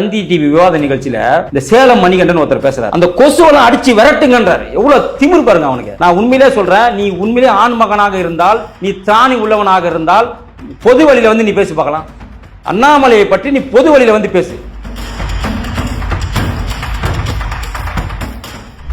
தந்தி TV விவாத நிகழ்ச்சியில இந்த சேலம் மணிகண்டன் ஒருத்தர் பேசுறாரு. அந்த கொசுவெல்லாம் அடிச்சு விரட்டுங்கன்றார். எவ்வளவு திமிர் பாருங்க அவனுக்கு. நான் உண்மையிலே சொல்றேன், நீ உண்மையிலே ஆண் மகனாக இருந்தால், நீ திராணி உள்ளவனாக இருந்தால், பொது வழியில வந்து நீ பேசி பார்க்கலாம். அண்ணாமலையை பற்றி நீ பொது வழியில வந்து பேசு.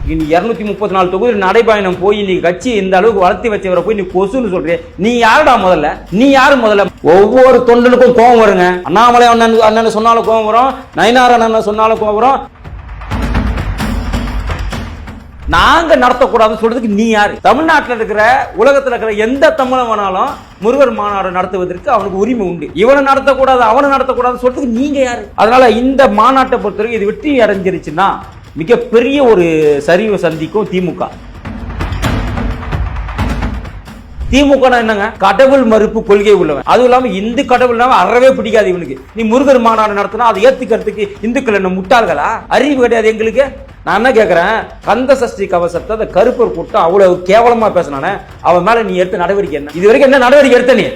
நீ 234 தொகுதி நடைபயணம் போய் நீ கட்சி இந்த அளவுக்கு வளர்த்தி வச்சவரை போய் நீ கொசுன்னு சொல்ற. நீ யாருடா முதல்ல? நீ யாரு முதல்ல? ஒவ்வொரு தொண்டனுக்கும் கோபம் வருங்க. அண்ணாமலை அண்ணன் சொன்னாலும் கோபம் வரும், நயினார் அண்ணன் சொன்னாலும் கோபம் வரும். நாங்க நடத்தக்கூடாதுன்னு சொல்றதுக்கு நீ யாரு? தமிழ்நாட்டில் இருக்கிற, உலகத்தில் இருக்கிற எந்த தமிழன் வேணாலும் முருகர் மாநாடு நடத்துவதற்கு அவனுக்கு உரிமை உண்டு. இவனை நடத்தக்கூடாது, அவனை நடத்தக்கூடாதுன்னு சொல்றதுக்கு நீங்க யாரு? அதனால இந்த மாநாட்டை பொறுத்தவரைக்கும் இது வெற்றி அடைஞ்சிருச்சுன்னா மிகப்பெரிய ஒரு சரிவு சந்திக்கும் திமுக. திமுக என்னங்க? கடவுள் மறுப்பு கொள்கை உள்ளவன். அதுவும் இல்லாம இந்து கடவுள் அறவே பிடிக்காது இவனுக்கு. நீ முருகர் மாநாடு நடத்தினா அதை ஏத்துக்கிறதுக்கு இந்துக்கள் என்ன முட்டாள்களா? அறிவு கிடையாது எங்களுக்கு. நான் என்ன கேட்கிறேன், கந்த சஷ்டி கவசத்தை அந்த கருப்பர் கூட்டம் அவ்வளவு கேவலமா பேசினானே, அவன் மேல நீ எடுத்த நடவடிக்கை என்ன? இது வரைக்கும் என்ன நடவடிக்கை எடுத்த நீ?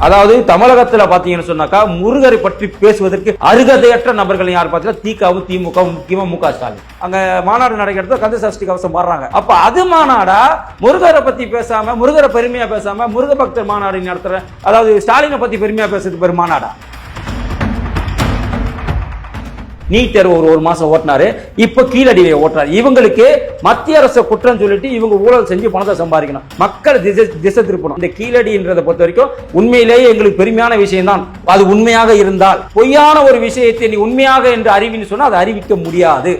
அதாவது தமிழகத்துல பாத்தீங்கன்னு சொன்னாக்கா முருகரை பற்றி பேசுவதற்கு அருகதையற்ற நபர்கள் யார் பார்த்தீங்கன்னா திகாவும் திமுக, முக்கியமா மு.க. ஸ்டாலின். அங்க மாநாடு நடக்கிறது, கந்த சஷ்டி கவசம் வர்றாங்க. அப்ப அது மாநாடா? முருகரை பத்தி பேசாம, முருகரை பெருமையா பேசாம, முருக பக்தர் மாநாடு நடத்துற, அதாவது ஸ்டாலினை பத்தி பெருமையா பேசுறதுக்கு பேர் மாநாடா? நீட் தேர்வு ஒரு மாசம் ஓட்டினாரு, இப்ப கீழடியை ஓட்டுறாரு. இவங்களுக்கு மத்திய அரசு குற்றம் சொல்லிட்டு இவங்க ஊழல் செஞ்சு பணத்தை சம்பாதிக்கணும், மக்கள் திசை திருப்பணும். இந்த கீழடின்றதை பொறுத்த வரைக்கும் உண்மையிலேயே எங்களுக்கு பெருமையான விஷயம் தான். அது உண்மையாக இருந்தால், பொய்யான ஒரு விஷயத்தை நீ உண்மையாக என்று அறிவின்னு சொன்னா அதை அறிவிக்க முடியாது.